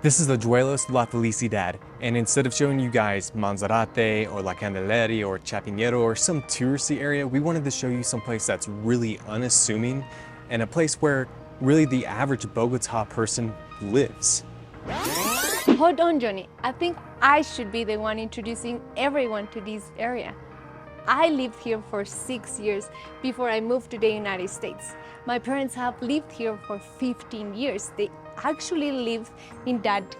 This is the Hayuelos la Felicidad, and instead of showing you guys Manzarate or La Candelaria or Chapinero or some touristy area, we wanted to show you some place that's really unassuming and a place where really the average Bogota person lives. Hold on, Johnny. I think I should be the one introducing everyone to this area. I lived here for 6 years before I moved to the United States. My parents have lived here for 15 years. They actually live in that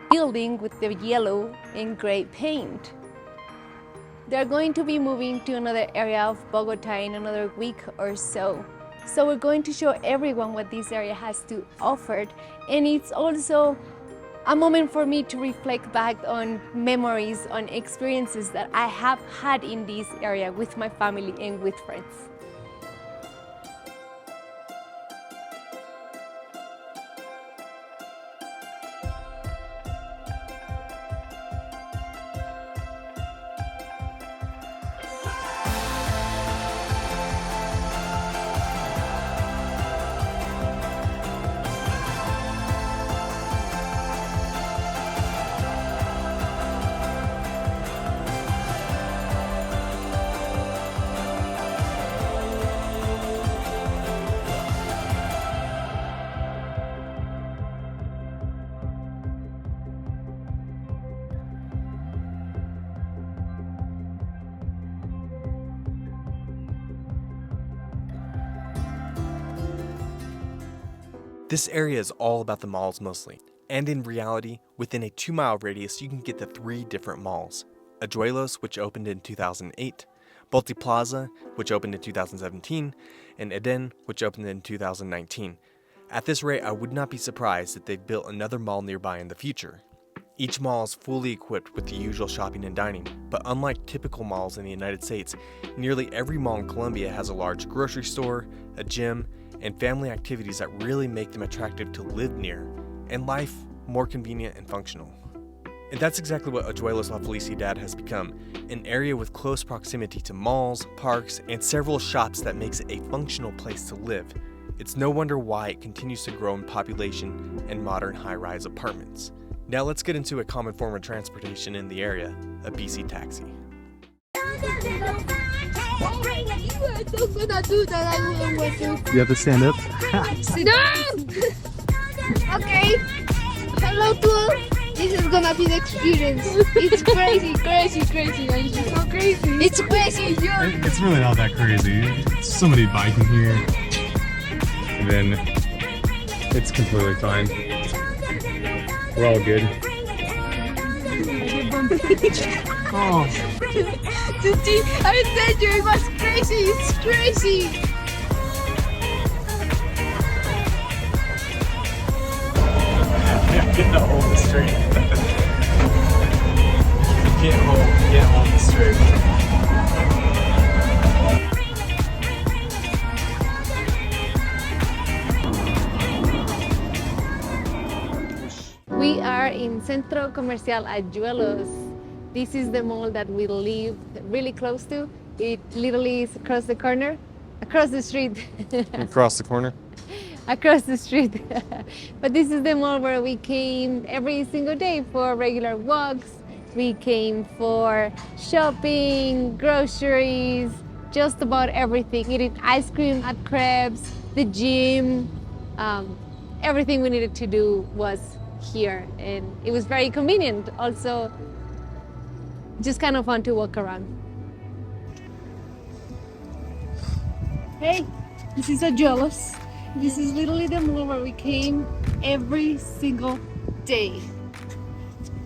building with the yellow and gray paint. They're going to be moving to another area of Bogota in another week or so. So we're going to show everyone what this area has to offer, and it's also a moment for me to reflect back on memories, on experiences that I have had in this area with my family and with friends. This area is all about the malls mostly, and in reality, within a 2-mile radius you can get to 3 different malls. Hayuelos, which opened in 2008, Multiplaza, which opened in 2017, and Eden, which opened in 2019. At this rate, I would not be surprised if they've built another mall nearby in the future. Each mall is fully equipped with the usual shopping and dining, but unlike typical malls in the United States, nearly every mall in Colombia has a large grocery store, a gym, and family activities that really make them attractive to live near, and life more convenient and functional. And that's exactly what Hayuelos la Felicidad has become, an area with close proximity to malls, parks, and several shops that makes it a functional place to live. It's no wonder why it continues to grow in population and modern high-rise apartments. Now let's get into a common form of transportation in the area, a Bici Taxi. You have to stand up. Sit down! Okay. Hello tour. This is gonna be the experience. It's crazy. So crazy. It's crazy. It's really not that crazy. So many biking here. And then it's completely fine. We're all good. Oh. I said you, it was crazy. It's crazy. Get the hold straight. Can't hold the straight. We are in Centro Comercial Hayuelos. This is the mall that we live really close to. It literally is across the corner, across the street. Across the corner? Across the street. But this is the mall where we came every single day for regular walks. We came for shopping, groceries, just about everything. Eating ice cream at crepes, the gym. Everything we needed to do was here, and it was very convenient. Also, just kind of fun to walk around. Hey, this is Hayuelos. This is literally the mall where we came every single day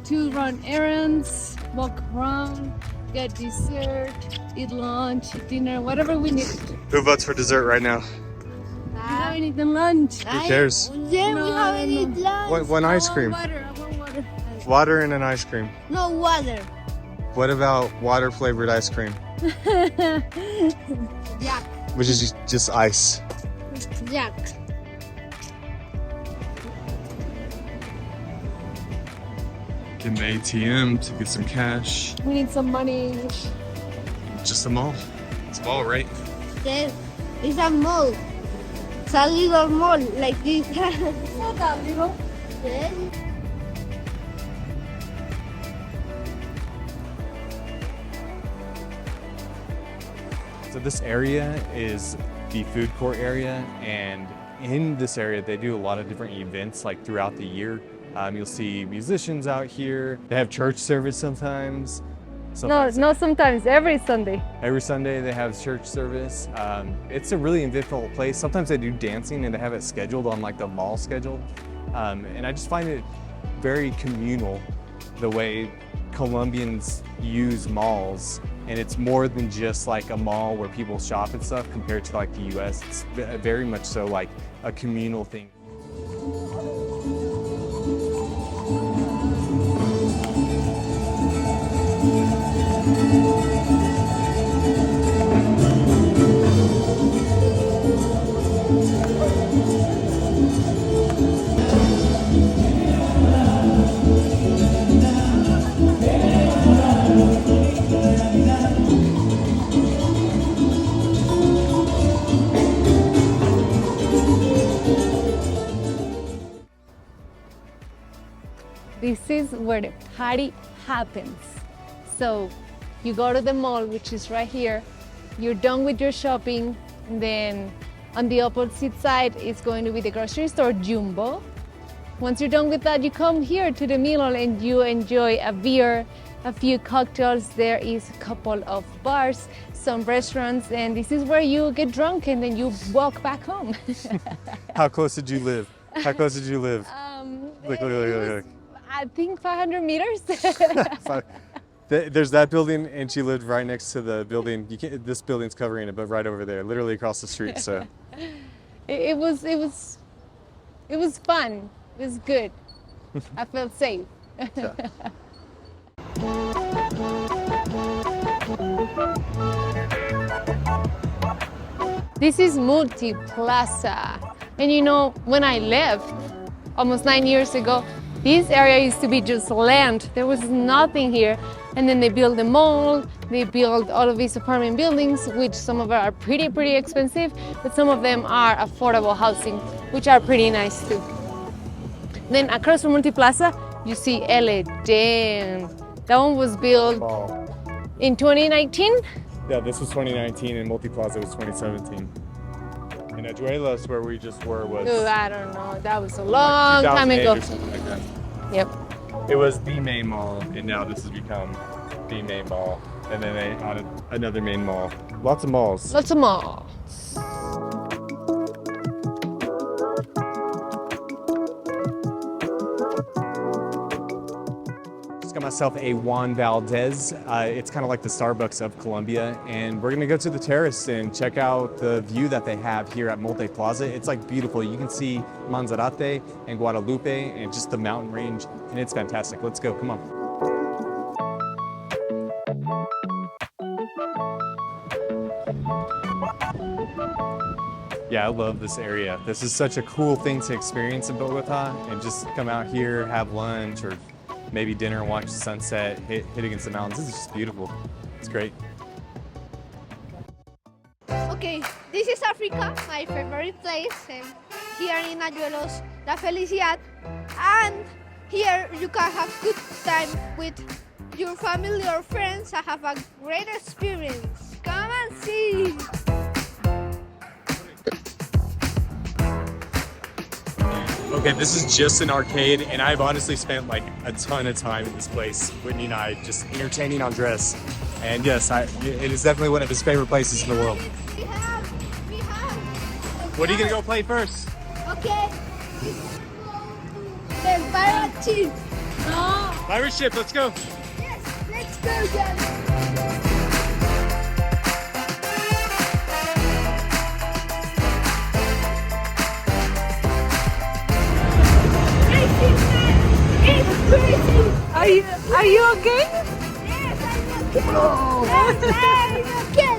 to run errands, walk around, get dessert, eat lunch, eat dinner, whatever we need. Who votes for dessert right now? We haven't eaten lunch. Who cares? Yeah, we haven't eaten lunch. One ice cream. I want water. Water and an ice cream. No water. What about water flavored ice cream? Jack. Which is just ice. Jack. Get an ATM to get some cash. We need some money. Just a mall. It's a mall, right? There is a mall. It's a little mall like this. Not that little. Yes. So this area is the food court area, and in this area they do a lot of different events like throughout the year. You'll see musicians out here. They have church service sometimes. No, sometimes, every Sunday. Every Sunday they have church service. It's a really eventful place. Sometimes they do dancing and they have it scheduled on like the mall schedule. And I just find it very communal, the way Colombians use malls. And it's more than just like a mall where people shop and stuff compared to like the US. It's very much so like a communal thing. This is where the party happens. So you go to the mall, which is right here. You're done with your shopping. And then on the opposite side is going to be the grocery store, Jumbo. Once you're done with that, you come here to the middle and you enjoy a beer, a few cocktails. There is a couple of bars, some restaurants, and this is where you get drunk and then you walk back home. How close did you live? How close did you live? Look. I think 500 meters. There's that building, and she lived right next to the building. This building's covering it, but right over there, literally across the street. So it was fun. It was good. I felt safe. yeah. This is Multiplaza. And you know, when I left almost 9 years ago, this area used to be just land. There was nothing here. And then they built the mall, they built all of these apartment buildings, which some of them are pretty expensive, but some of them are affordable housing, which are pretty nice too. Then across from Multiplaza, you see LA. That one was built in 2019. Yeah, this was 2019, and Multiplaza was 2017. And Hayuelos, where we just were, was... Ooh, I don't know, that was a long time ago. Or something like that. Yep. It was the main mall, and now this has become the main mall. And then they added another main mall. Lots of malls. Lots of malls. Just got myself a Juan Valdez. It's kind of like the Starbucks of Colombia, and we're gonna go to the terrace and check out the view that they have here at Multiplaza. It's like beautiful. You can see Manzarate and Guadalupe and just the mountain range, and it's fantastic. Let's go, come on. Yeah, I love this area. This is such a cool thing to experience in Bogota, and just come out here, have lunch, or maybe dinner and watch the sunset, hit against the mountains. This is just beautiful. It's great. Okay, this is Africa, my favorite place, here in Hayuelos la Felicidad. And here you can have good time with your family or friends and have a great experience. Come and see! Okay, this is just an arcade, and I've honestly spent like a ton of time in this place. Widny and I just entertaining Andres. And yes, it is definitely one of his favorite places in the world. We have. What are you gonna go play first? Okay. The pirate ship. Oh. Pirate ship, let's go. Yes, let's go, guys. Are you okay? Yes, I'm okay. Oh. I'm okay.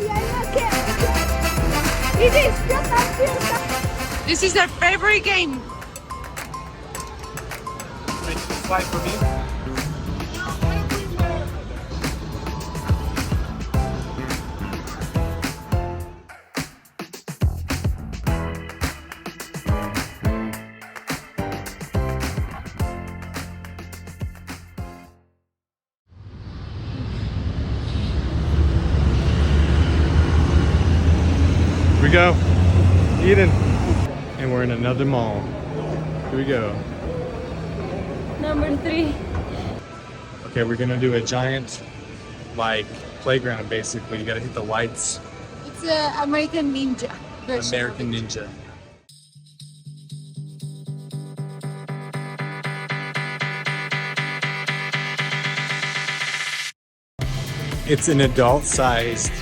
It is just a few. This is their favorite game. Slide for me. we go. Eden. And we're in another mall. Here we go. Number 3. Okay, we're gonna do a giant, like, playground basically. You gotta hit the lights. It's an American Ninja version. American Ninja. It's an adult-sized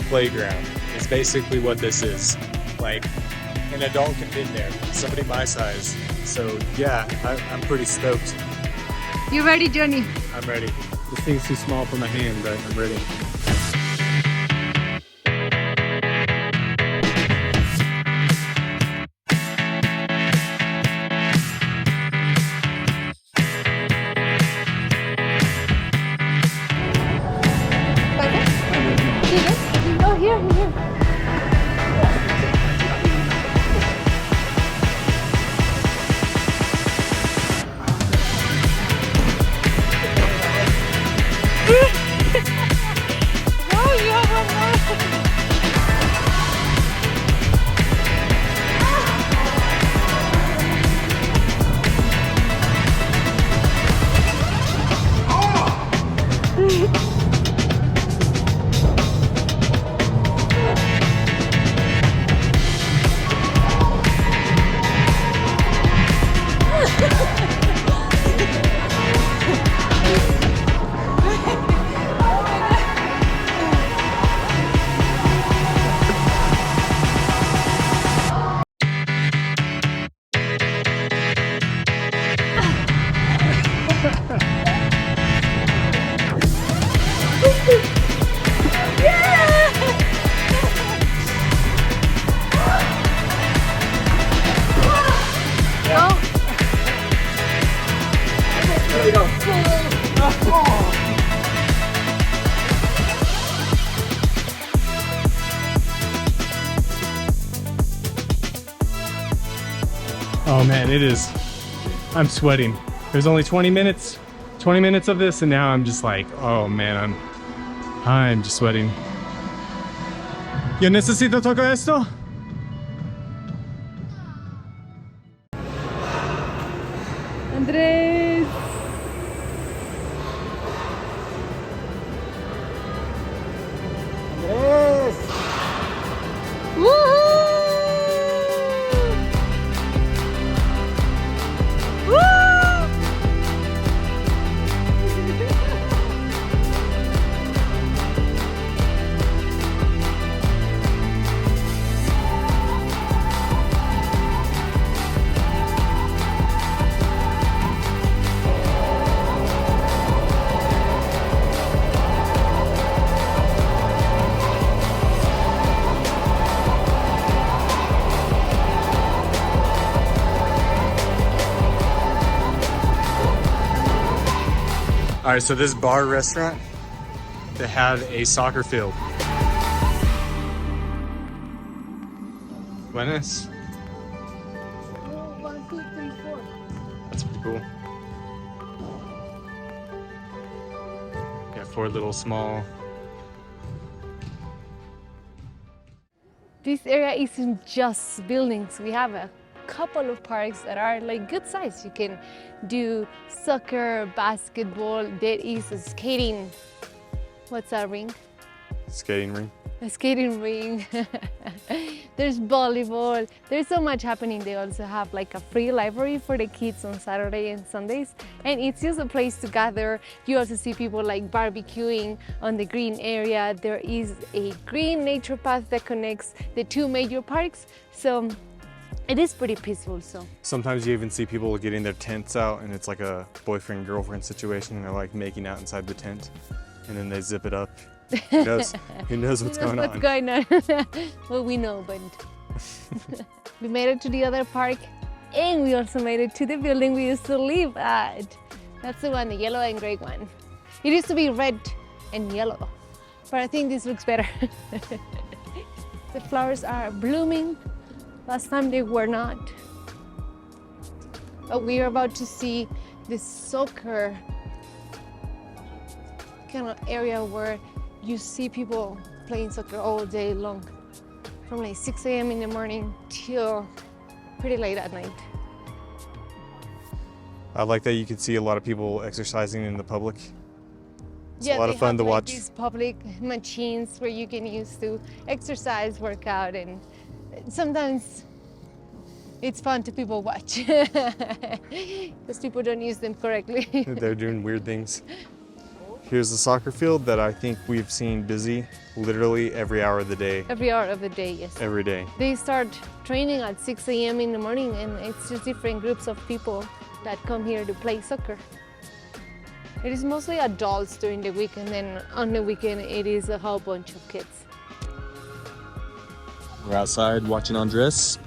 playground. It's basically what this is. Like, an adult can fit there. Somebody my size. So yeah, I'm pretty stoked. You ready, Johnny? I'm ready. This thing's too small for my hand, but I'm ready. Oh, here. Oh man, it is. I'm sweating. There's only 20 minutes of this, and now I'm just like, oh man, I'm just sweating. Yo necesito tocar esto. Andrés. All right, so this bar restaurant, they had a soccer field. Buenas. 1, 2, 3, 4. That's pretty cool. Got 4 little small. This area isn't just buildings. We have a couple of parks that are like good size. You can do soccer, basketball. There is a skating. What's that ring? Skating ring. A skating ring. There's volleyball. There's so much happening. They also have like a free library for the kids on Saturday and Sundays, and it's just a place to gather. You also see people like barbecuing on the green area. There is a green nature path that connects the 2 major parks, so it is pretty peaceful. So Sometimes you even see people getting their tents out, and it's like a boyfriend-girlfriend situation, and they're like making out inside the tent, and then they zip it up. Who knows? Who knows what's going on? What's going on? Well, we know, but we made it to the other park, and we also made it to the building we used to live at. That's the one, the yellow and gray one. It used to be red and yellow, but I think this looks better. The flowers are blooming. Last time they were not. But we are about to see this soccer kind of area where you see people playing soccer all day long. from like 6 a.m. in the morning till pretty late at night. I like that you can see a lot of people exercising in the public. It's Yeah, a lot they of fun have to like watch. these public machines where you can use to exercise, work out, and sometimes it's fun to people watch because people don't use them correctly. They're doing weird things. Here's the soccer field that I think we've seen busy literally every hour of the day. Every hour of the day, yes. Every day. They start training at 6 a.m. in the morning, and it's just different groups of people that come here to play soccer. It is mostly adults during the week, and then on the weekend it is a whole bunch of kids. We're outside watching Andres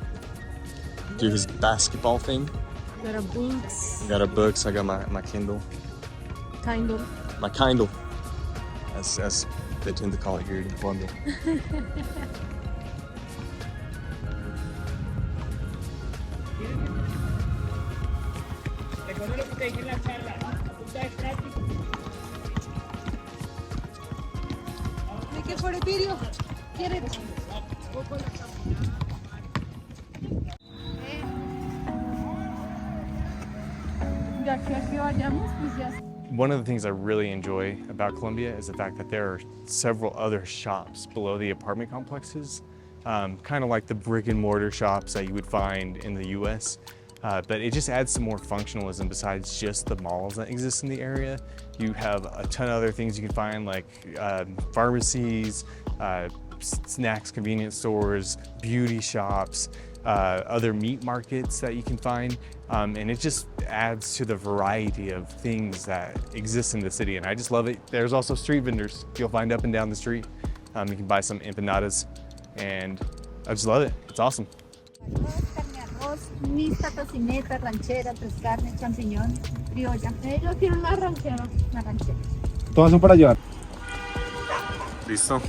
do his basketball thing. Got our books, I got our books, I got my Kindle. kind of. My Kindle, as they tend to call it here in Colombia. Make it for the video. Get it. Ya que aquí vayamos, pues ya. One of the things I really enjoy about Colombia is the fact that there are several other shops below the apartment complexes, kind of like the brick and mortar shops that you would find in the US. But it just adds some more functionalism besides just the malls that exist in the area. You have a ton of other things you can find, like pharmacies, snacks, convenience stores, beauty shops, other meat markets that you can find. And it just adds to the variety of things that exist in the city. And I just love it. There's also street vendors you'll find up and down the street. You can buy some empanadas, and I just love it. It's awesome. Arroz, mixta, tocineta, ranchera, tres carnes, champiñón, criolla. Yo quiero una ranchera. Una ranchera. Todas son para llevar. Listo.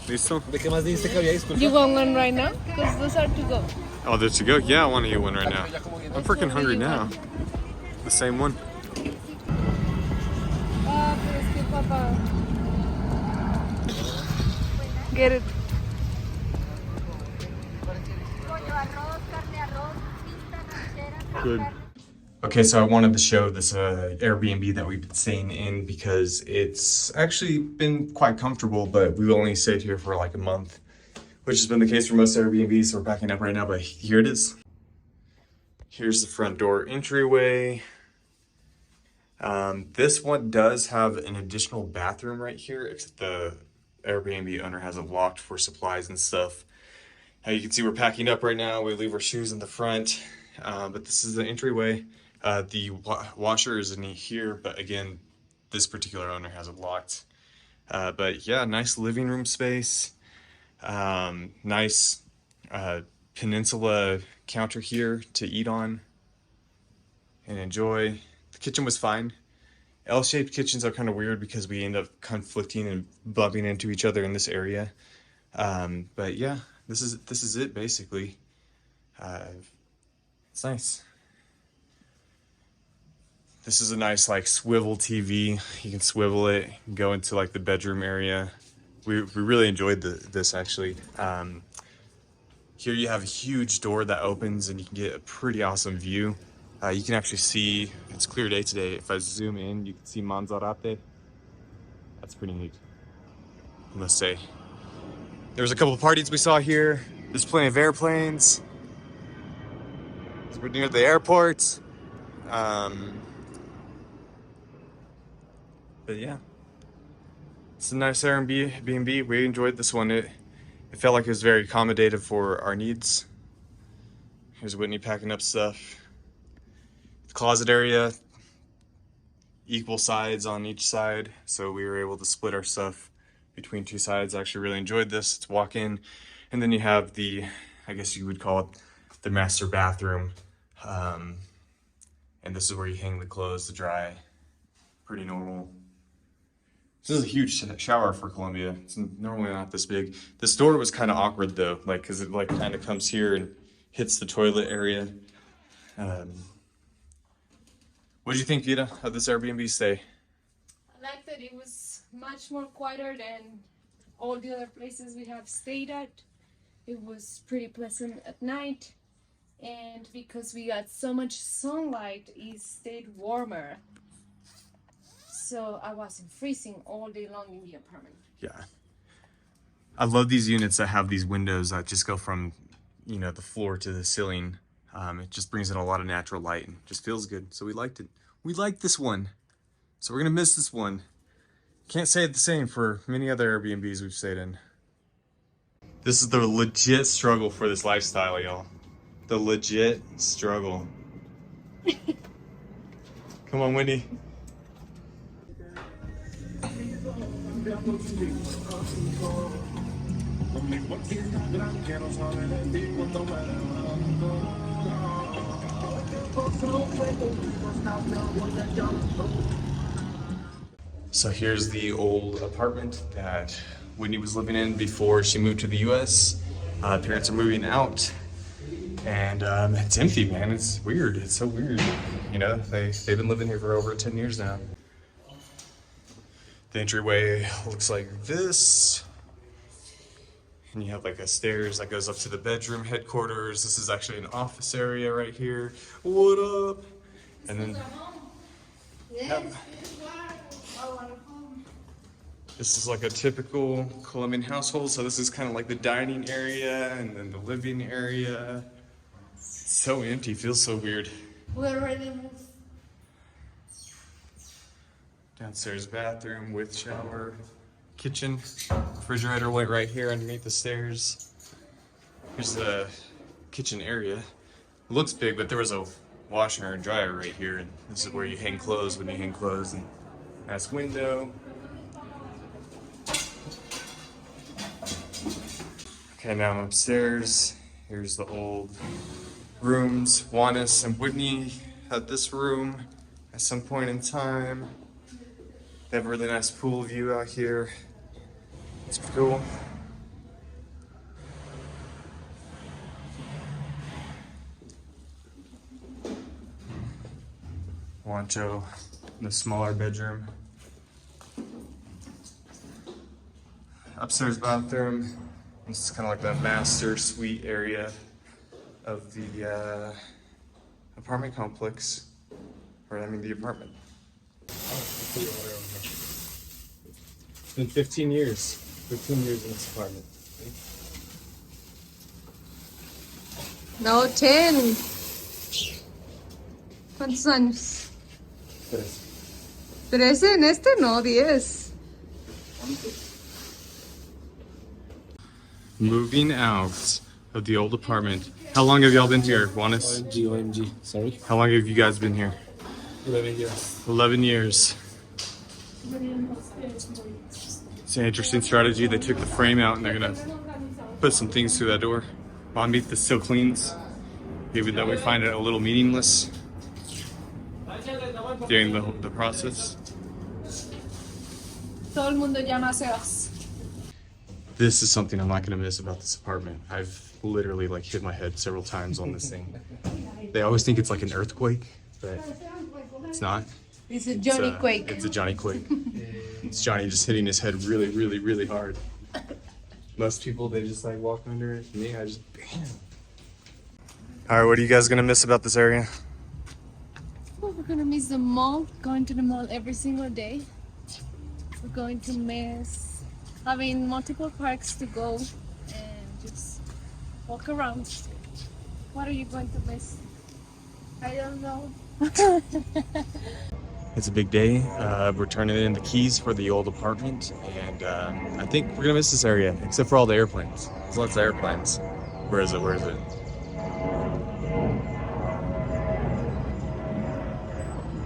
Listo. ¿De qué más dijiste que había? Disculpa. You want one right now? Because those are to go. Oh, there you go. Yeah, I want to eat one right now. I'm freaking hungry now. The same one. Ah, pero es que papá. Get it. Pollo, arroz, carne, arroz, mixta, ranchera, Good. Okay, so I wanted to show this Airbnb that we've been staying in because it's actually been quite comfortable, but we've only stayed here for like a month, which has been the case for most Airbnbs. So we're packing up right now, but here it is. Here's the front door entryway. This one does have an additional bathroom right here, except the Airbnb owner has it locked for supplies and stuff. You can see we're packing up right now. We leave our shoes in the front, but this is the entryway. The washer is in here, but again, this particular owner has it locked. But yeah, nice living room space. Nice peninsula counter here to eat on and enjoy. The kitchen was fine. L-shaped kitchens are kind of weird because we end up conflicting and bumping into each other in this area. But yeah, this is it basically. It's nice. This is a nice like swivel TV. You can swivel it, go into like the bedroom area. We really enjoyed this actually. Here you have a huge door that opens and you can get a pretty awesome view. You can actually see, it's clear day today. If I zoom in, you can see Manzarate. That's pretty neat, I must say. There was a couple of parties we saw here. There's plenty of airplanes. So we're near the airport. But yeah, it's a nice Airbnb. We enjoyed this one. It felt like it was very accommodative for our needs. Here's Whitney packing up stuff. The closet area, equal sides on each side, so we were able to split our stuff between two sides. I actually really enjoyed this. It's walk-in, and then you have the, I guess you would call it the master bathroom, and this is where you hang the clothes to dry. Pretty normal. This is a huge shower for Colombia. It's normally not this big. This door was kind of awkward though, like because it like kind of comes here and hits the toilet area. What did you think, Vida, of this Airbnb stay? I like that it was much more quieter than all the other places we have stayed at. It was pretty pleasant at night, and because we got so much sunlight, it stayed warmer. So I wasn't freezing all day long in the apartment. Yeah. I love these units that have these windows that just go from, you know, the floor to the ceiling. It just brings in a lot of natural light and just feels good. So we liked it. We liked this one. So we're gonna miss this one. Can't say it the same for many other Airbnbs we've stayed in. This is the legit struggle for this lifestyle, y'all. The legit struggle. Come on, Wendy. So here's the old apartment that Whitney was living in before she moved to the US. Parents are moving out, and it's empty, man. It's weird. It's so weird. You know, they've been living here for over 10 years now. The entryway looks like this. And you have like a stairs that goes up to the bedroom headquarters. This is actually an office area right here. What up? And then this is like a typical Colombian household. So this is kind of like the dining area and then the living area. It's so empty, feels so weird. We're ready to move. Downstairs bathroom with shower, kitchen, refrigerator went right here underneath the stairs. Here's the kitchen area. It looks big, but there was a washer and dryer right here, and this is where you hang clothes when you hang clothes. And nice window. Okay, now I'm upstairs. Here's the old rooms. Juanis and Whitney had this room at some point in time. They have a really nice pool view out here. It's cool. Juancho in the smaller bedroom. Upstairs bathroom. This is kind of like the master suite area of the apartment complex. Or I mean the apartment. It's been 15 years. 15 years in this apartment. No, 10. ¿Cuántos años? 13 en este, no, 10. Moving out of the old apartment. How long have y'all been here, Juanis? OMG, sorry. How long have you guys been here? 11 years. 11 years. It's an interesting strategy. They took the frame out and they're gonna put some things through that door. Mom meat that still cleans, even though we find it a little meaningless during the process. Todo el mundo llama aseos. This is something I'm not gonna miss about this apartment. I've literally like hit my head several times on this thing. They always think it's like an earthquake, but it's not. It's a Johnny Quake. It's a Johnny Quake. It's Johnny just hitting his head really, really, really hard. Most people, they just like walk under it. Me, I just bam. All right, what are you guys gonna miss about this area? Well, we're gonna miss the mall, going to the mall every single day. We're going to miss having multiple parks to go and just walk around. What are you going to miss? I don't know. It's a big day. We're turning in the keys for the old apartment, and I think we're gonna miss this area, except for all the airplanes. There's lots of airplanes. Where is it? Where is it?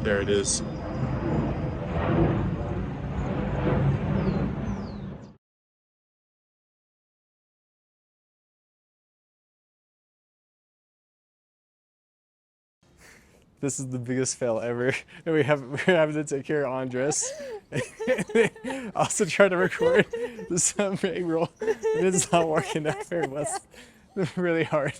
There it is. This is the biggest fail ever. We're having to take care of Andres. Also try to record the sub roll. It's not working out very well. It's really hard.